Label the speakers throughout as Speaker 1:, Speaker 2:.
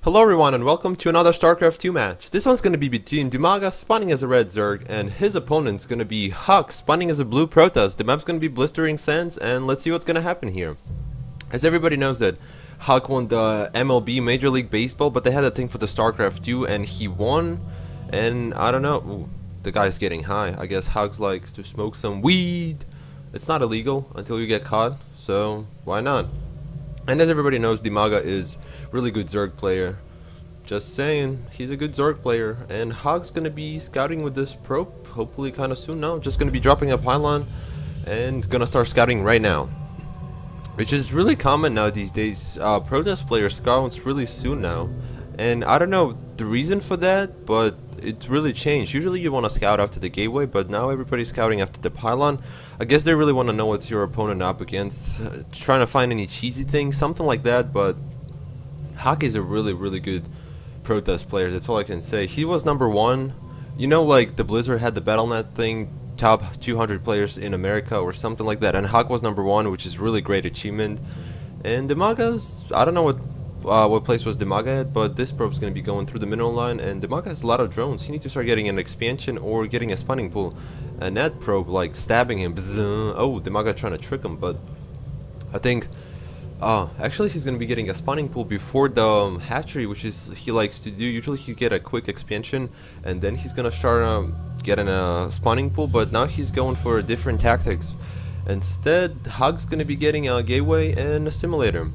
Speaker 1: Hello everyone and welcome to another Starcraft 2 match. This one's going to be between DIMAGA spawning as a red Zerg and his opponent's going to be Huk spawning as a blue Protoss. The map's going to be Blistering Sands and let's see what's going to happen here. As everybody knows that Huk won the MLB Major League Baseball, but they had a thing for the Starcraft 2 and he won. And I don't know, ooh, the guy's getting high. I guess Huk likes to smoke some weed. It's not illegal until you get caught, so why not? And as everybody knows, DIMAGA is really good Zerg player. Just saying, he's a good Zerg player. And Huk's gonna be scouting with this probe, hopefully kinda soon now. Just gonna be dropping a pylon and gonna start scouting right now. Which is really common now these days. Protoss players scouts really soon now. And I don't know the reason for that, but it's really changed. Usually you want to scout after the gateway, but now everybody's scouting after the pylon. I guess they really want to know what's your opponent up against, trying to find any cheesy things, something like that. But Huk is a really good Protoss player, that's all I can say. He was #1. You know, like the Blizzard had the BattleNet thing, top 200 players in America or something like that, and Huk was #1, which is really great achievement. And DIMAGA's, I don't know what place was DIMAGA at, but this probe's going to be going through the mineral line, and DIMAGA has a lot of drones. He needs to start getting an expansion or getting a spawning pool. And that probe, like, stabbing him. Bzzz. Oh, DIMAGA trying to trick him, but I think, actually he's going to be getting a spawning pool before the hatchery, which is he likes to do. Usually he get a quick expansion, and then he's going to start getting a spawning pool, but now he's going for different tactics. Instead, Huk's going to be getting a gateway and a simulator.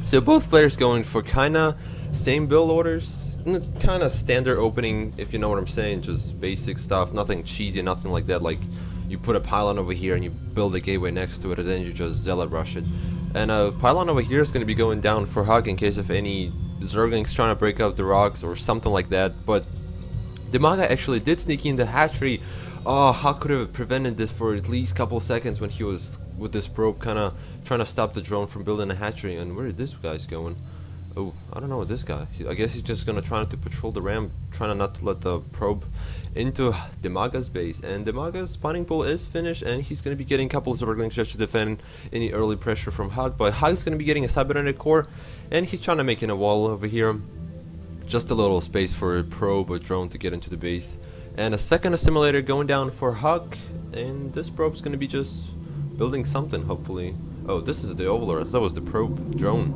Speaker 1: So both players going for kinda same build orders, kinda standard opening, if you know what I'm saying, just basic stuff, nothing cheesy, nothing like that. Like you put a pylon over here and you build a gateway next to it, and then you just zealot rush it. And a pylon over here is going to be going down for Huk in case of any Zerglings trying to break out the rocks or something like that. But DIMAGA actually did sneak in the hatchery. Oh, Huk could have prevented this for at least a couple seconds when he was with this probe kinda trying to stop the drone from building a hatchery. And where is this guy's going? Oh, I don't know what this guy. I guess he's just gonna try to patrol the ramp, trying not to let the probe into DIMAGA's base. And DIMAGA's spawning pool is finished, and he's gonna be getting a couple of Zerglings just to defend any early pressure from Huk. But Huk's gonna be getting a cybernetic core, and he's trying to make in a wall over here. Just a little space for a probe or drone to get into the base. And a second assimilator going down for Huk, and this probe's gonna be just building something, hopefully. Oh, this is the overlord. That was the probe drone.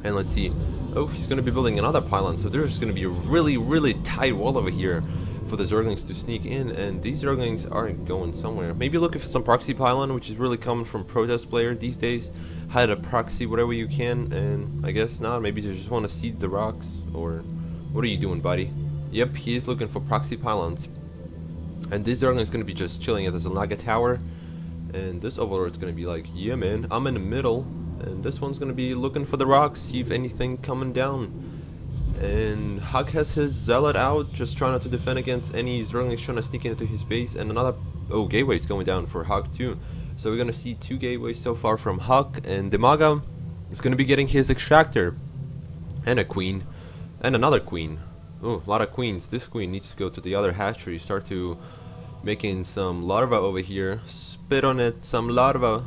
Speaker 1: And let's see. Oh, he's gonna be building another pylon, so there's gonna be a really tight wall over here for the Zerglings to sneak in, and these Zerglings aren't going somewhere. Maybe looking for some proxy pylon, which is really common from Protoss player these days. Hide a proxy whatever you can, and I guess not. Maybe they just want to seed the rocks, or what are you doing, buddy? Yep, he is looking for proxy pylons. And this Zergling is going to be just chilling at the Zalnaga tower. And this overlord is going to be like, yeah man, I'm in the middle. And this one's going to be looking for the rocks, see if anything coming down. And Huk has his zealot out, just trying to defend against any Zerglings trying to sneak into his base. And another, oh, gateway's going down for Huk too. So we're going to see 2 gateways so far from Huk. And DIMAGA is going to be getting his extractor. And a queen. And another queen. Oh, a lot of queens. This queen needs to go to the other hatchery, start to making some larva over here, spit on it, some larva.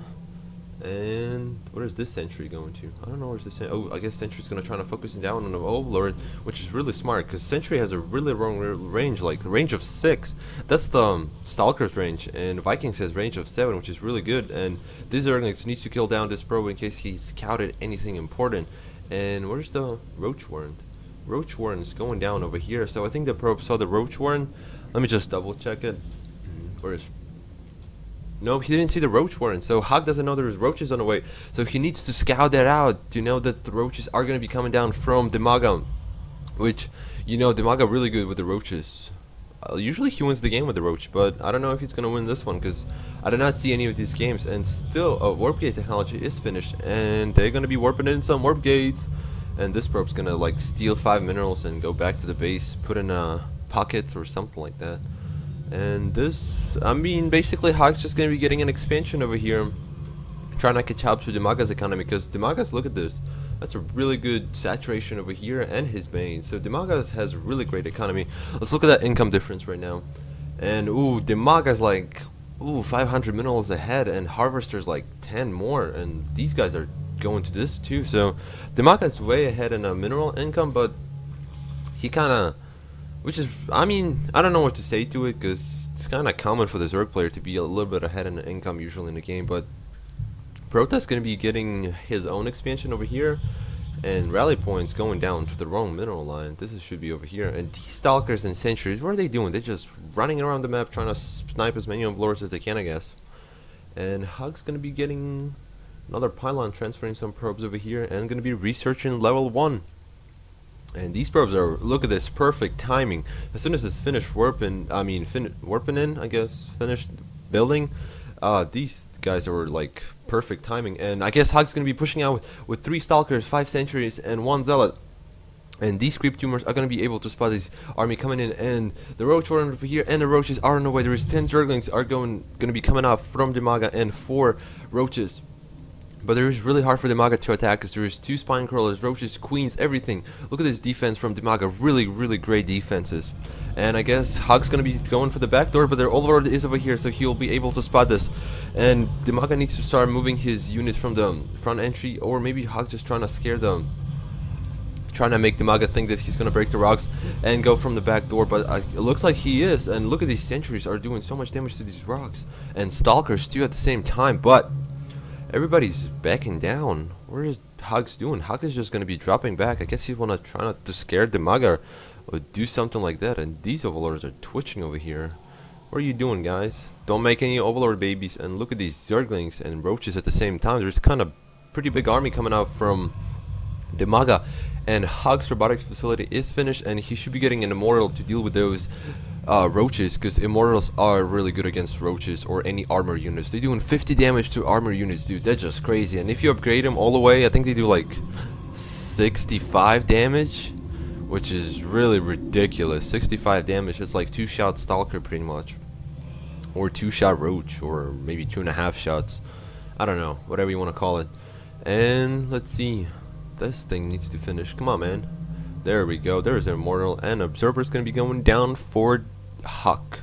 Speaker 1: And where is this sentry going to? I don't know where's this. Oh, I guess sentry's gonna try to focus down on the overlord, which is really smart because sentry has a really long range, like the range of 6. That's the Stalker's range, and Vikings has range of 7, which is really good. And this Zerglings needs to kill down this probe in case he scouted anything important. And where's the Roach Warren? Roach Warren is going down over here, so I think the probe saw the Roach Warren. Let me just double check it. Where is? Nope, he didn't see the Roach Warren, so Huk doesn't know there's roaches on the way. So he needs to scout that out to know that the roaches are going to be coming down from DIMAGA. Which, you know, DIMAGA really good with the roaches. Usually he wins the game with the roach, but I don't know if he's going to win this one because I did not see any of these games. And still, warp gate technology is finished, and they're going to be warping in some warp gates. And this probe's gonna like steal 5 minerals and go back to the base, put in pockets or something like that. And this, I mean, basically Huk's just gonna be getting an expansion over here, trying to catch up to DIMAGA's economy, because DIMAGA's, look at this, that's a really good saturation over here and his main. So DIMAGA's has really great economy. Let's look at that income difference right now. And ooh, DIMAGA's like, ooh, 500 minerals ahead, and Harvester's like 10 more, and these guys are go into this too. So DIMAGA is way ahead in mineral income, but he kind of, which is, I mean, I don't know what to say to it, because it's kind of common for the Zerg player to be a little bit ahead in the income usually in the game. But Prota's going to be getting his own expansion over here, and rally points going down to the wrong mineral line. Should be over here. And these stalkers and sentries, what are they doing? They're just running around the map trying to snipe as many overlords as they can, I guess. And Huk's going to be getting another pylon, transferring some probes over here, and going to be researching level 1. And these probes are, look at this, perfect timing. As soon as it's finished warping, finished building, these guys are like perfect timing. And I guess Huk's going to be pushing out with 3 stalkers, 5 sentries, and 1 zealot. And these creep tumors are going to be able to spot this army coming in, and the roach are over here, and the roaches are on the way. There is 10 zerglings are going to be coming out from DIMAGA, and 4 roaches. But it is really hard for DIMAGA to attack, because there is 2 spine crawlers, roaches, queens, everything. Look at this defense from DIMAGA, really great defenses. And I guess Huk's going to be going for the back door, but their overlord is over here, so he'll be able to spot this. And DIMAGA needs to start moving his units from the front entry, or maybe Huk just trying to scare them, trying to make DIMAGA think that he's going to break the rocks and go from the back door. But it looks like he is. And look at these sentries are doing so much damage to these rocks, and stalkers too at the same time. But everybody's backing down. What is Huk's doing? Huk is just going to be dropping back. I guess he's want to try not to scare DIMAGA or do something like that. And these overlords are twitching over here. What are you doing, guys? Don't make any overlord babies. And look at these zerglings and roaches at the same time. There's kind of pretty big army coming out from DIMAGA. And Huk's robotics facility is finished, and he should be getting an immortal to deal with those roaches, because immortals are really good against roaches or any armor units. They're doing 50 damage to armor units, dude. That's just crazy. And if you upgrade them all the way, I think they do like 65 damage, which is really ridiculous. 65 damage is like 2-shot stalker pretty much, or 2-shot roach, or maybe 2.5 shots. I don't know, whatever you want to call it. And let's see, this thing needs to finish. Come on, man. There we go. There's an immortal, and observer's gonna be going down for Huk.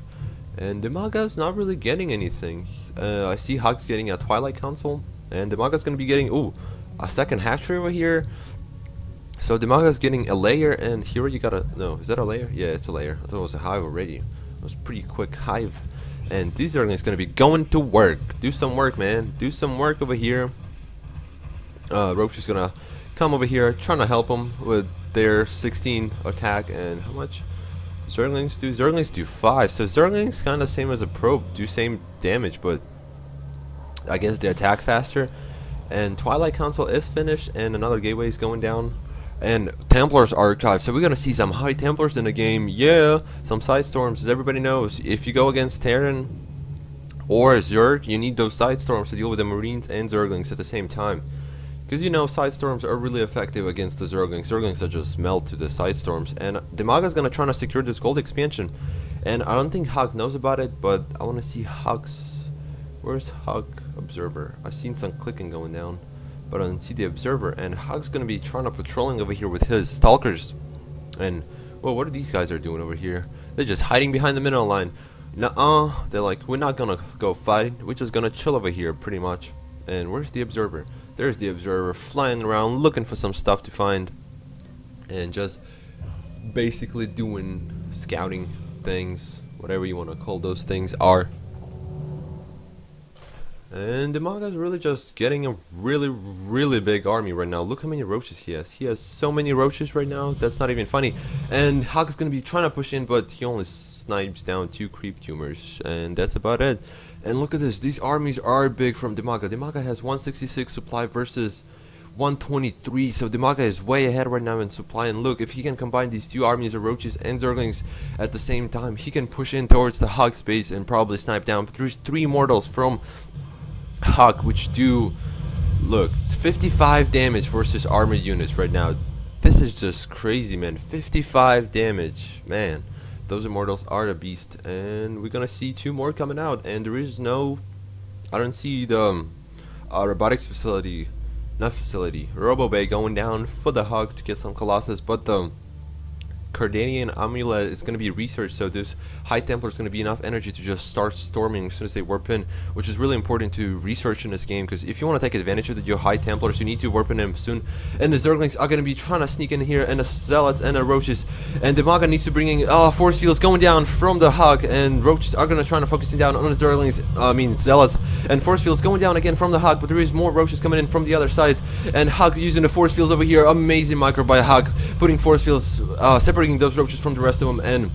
Speaker 1: And DIMAGA's not really getting anything. I see Huk's getting a Twilight Council, and DIMAGA's gonna be getting a second hatchery over here. So DIMAGA's getting a layer, and here you got a, no, is that a layer? Yeah, it's a layer. I thought it was a hive already. It was a pretty quick hive. And these are gonna be going to work. Do some work, man. Do some work over here. Roach is gonna come over here, trying to help them with their 16 attack. And how much Zerglings do? Zerglings do 5. So Zerglings kind of same as a probe, do same damage, but I guess they attack faster. And Twilight Council is finished, and another gateway is going down. And Templars Archive, so we're gonna see some high Templars in the game. Yeah, some side storms. As everybody knows, if you go against Terran or Zerg, you need those side storms to deal with the Marines and Zerglings at the same time. Because you know, side storms are really effective against the Zerglings. Zerglings that just melt to the side storms. And DIMAGA's gonna try to secure this gold expansion. And I don't think Huk knows about it, but I wanna see Huk's, where's Huk Observer? I've seen some clicking going down, but I don't see the observer. And Huk's gonna be trying to patrolling over here with his stalkers. And well, what are these guys are doing over here? They're just hiding behind the mineral line. Nuh-uh. They're like, we're not gonna go fight, we're just gonna chill over here pretty much. And where's the observer? There's the observer flying around looking for some stuff to find, and just basically doing scouting things, whatever you want to call those things are. And DIMAGA's really just getting a really big army right now. Look how many roaches he has. He has so many roaches right now, that's not even funny. And Huk is going to be trying to push in, but he only snipes down 2 creep tumors, and that's about it. And look at this, these armies are big from DIMAGA. DIMAGA has 166 supply versus 123, so DIMAGA is way ahead right now in supply. And look, if he can combine these 2 armies of roaches and zerglings at the same time, he can push in towards the Huk space and probably snipe down. But there's 3 mortals from Huk which do, look, 55 damage versus armored units right now. This is just crazy, man. 55 damage, man. Those immortals are a beast, and we're gonna see 2 more coming out. And there is no, I don't see the robotics facility, not facility, Robo Bay going down for the Huk to get some Colossus, but the Cardanian amulet is going to be researched, so this High Templar is going to be enough energy to just start storming as soon as they warp in, which is really important to research in this game, because if you want to take advantage of your High Templars, you need to warp in them soon. And the Zerglings are going to be trying to sneak in here, and the Zealots and the Roaches, and DIMAGA needs to bring in force fields going down from the Huk, and Roaches are going to try to focus down on the Zerglings, Zealots, and force fields going down again from the Huk, but there is more Roaches coming in from the other sides, and Huk using the force fields over here. Amazing micro by Huk, putting force fields, separating those Roaches from the rest of them, and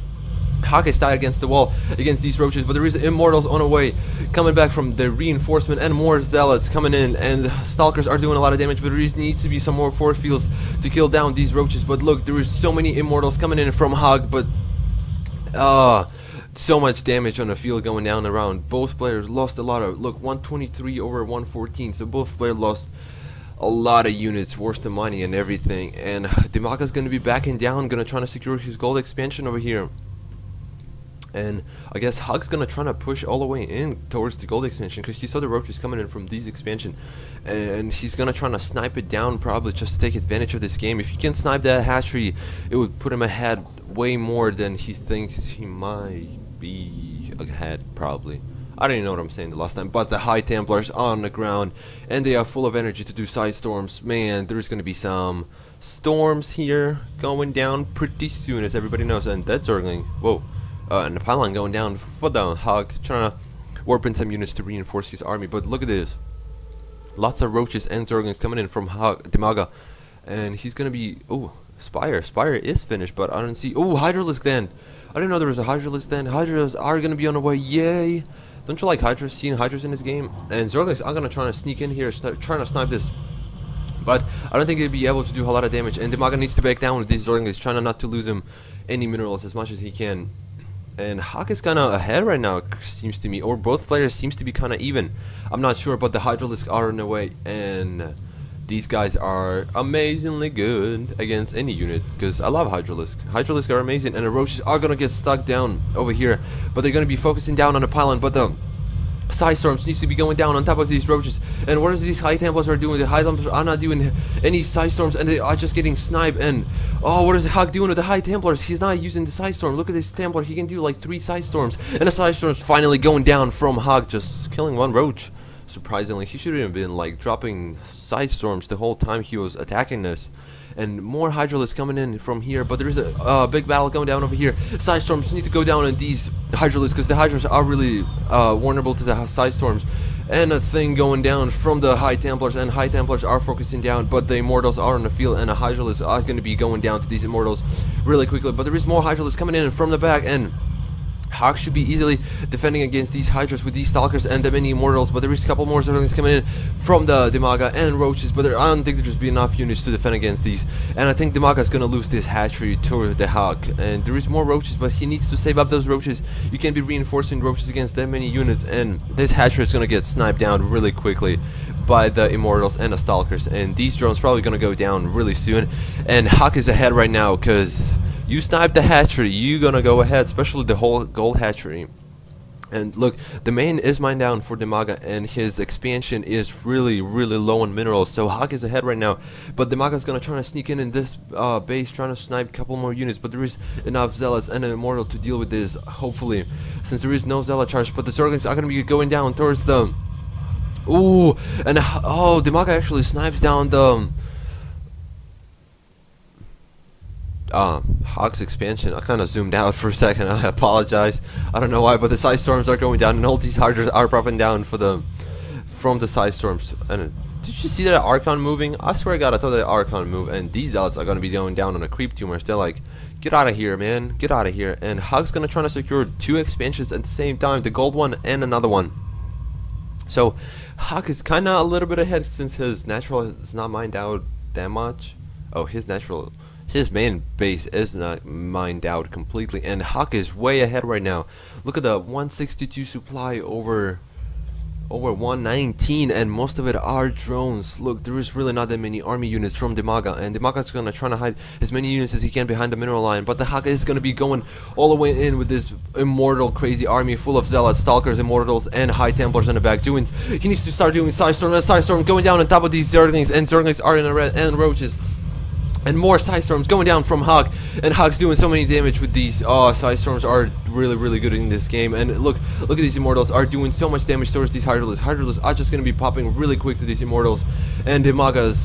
Speaker 1: Huk is tied against the wall against these Roaches, but there is Immortals on the way coming back from the reinforcement, and more Zealots coming in, and Stalkers are doing a lot of damage, but there needs to be some more force fields to kill down these Roaches. But look, there is so many Immortals coming in from Huk, but so much damage on the field going down around. Both players lost a lot of, look, 123 over 114, so both players lost a lot of units, worth the money and everything. And DIMAGA's going to be backing down, going to try to secure his gold expansion over here. And I guess Huk's going to try to push all the way in towards the gold expansion, because he saw the Roaches coming in from these expansion, and he's going to try to snipe it down, probably just to take advantage of this game. If he can snipe that hatchery, it would put him ahead way more than he thinks he might be ahead, probably. I don't even know what I'm saying the last time, but the High Templars on the ground, and they are full of energy to do side storms. Man, there's going to be some storms here going down pretty soon, as everybody knows. And that Zergling, whoa, and the pylon going down for the Huk, trying to warp in some units to reinforce his army. But look at this, lots of Roaches and Zerglings coming in from DIMAGA, and he's going to be, oh, Spire is finished, but I don't see, oh, Hydralisk then. I didn't know there was a Hydralisk then. Hydras are going to be on the way, yay. Don't you like Hydras, seeing Hydras in this game? And Zerglings are going to try to sneak in here, trying to snipe this. But I don't think he'll be able to do a lot of damage. And DIMAGA needs to back down with these Zerglings, trying not to lose him any minerals as much as he can. And Huk is kind of ahead right now, seems to me. Or both players seems to be kind of even. I'm not sure, but the Hydralisk are in the way. And these guys are amazingly good against any unit, because I love Hydralisk. Hydralisk are amazing, and the Roaches are going to get stuck down over here, but they're going to be focusing down on the pylon. But the Side Storms needs to be going down on top of these Roaches. And what is these High Templars are doing? The High Templars are not doing any Side Storms, and they are just getting sniped. And oh, what is Huk doing with the High Templars? He's not using the Side Storm. Look at this Templar, he can do like 3 Side Storms, and the Side Storms finally going down from Huk, just killing one Roach. Surprisingly, he should have been like dropping Side Storms the whole time he was attacking this. And more Hydralisks coming in from here, but there's a big battle going down over here. Side Storms need to go down on these Hydralisks, because the Hydras are really vulnerable to the Side Storms. And a thing going down from the High Templars, and High Templars are focusing down, but the Immortals are on the field, and the Hydralisks are going to be going down to these Immortals really quickly. But there is more Hydralisks coming in from the back, and Huk should be easily defending against these Hydras with these Stalkers and the many Immortals. But there is a couple more Zerglings coming in from the DIMAGA and Roaches, but I don't think there's be enough units to defend against these. And I think DIMAGA is going to lose this hatchery to the Huk. And there is more Roaches, but he needs to save up those Roaches. You can't be reinforcing Roaches against that many units, and this hatchery is going to get sniped down really quickly by the Immortals and the Stalkers. And these drones probably going to go down really soon. And Huk is ahead right now, because you snipe the hatchery, you're gonna go ahead, especially the whole gold hatchery. And look, the main is mined down for DIMAGA, and his expansion is really low on minerals, so Huk is ahead right now. But DIMAGA's gonna try to sneak in this base, trying to snipe a couple more units, but there is enough Zealots and an Immortal to deal with this, hopefully, since there is no Zealot charge. But the Zerglings are gonna be going down towards the, ooh, and oh, DIMAGA actually snipes down the Huk's expansion. I kind of zoomed out for a second, I apologize. I don't know why, but the Side Storms are going down, and all these Hydras are dropping down from the Side Storms. And did you see that Archon moving? I swear to God, I thought that Archon moved, and these Zealots are going to be going down on a creep tumors. They're like, get out of here, man, get out of here. And Huk's going to try to secure 2 expansions at the same time, the gold one and another one. So Huk is kind of a little bit ahead, since his natural is not mined out that much. Oh, his main base is not mined out completely, and Huk is way ahead right now. Look at the 162 supply over 119, and most of it are drones. Look, there is really not that many army units from DIMAGA, and DIMAGA's gonna try to hide as many units as he can behind the mineral line. But the Huk is gonna be going all the way in with this immortal crazy army full of Zealots, Stalkers, Immortals, and High Templars in the back. He needs to start doing Side Storm, and Side Storm going down on top of these Zerglings, and Zerglings are in the red, and Roaches. And more Psy Storms going down from Huk, and Huk's doing so many damage with these. Oh, Psy Storms are really good in this game. And look at these Immortals are doing so much damage towards these Hydralisks. Hydralisks are just gonna be popping really quick to these Immortals, and DIMAGA's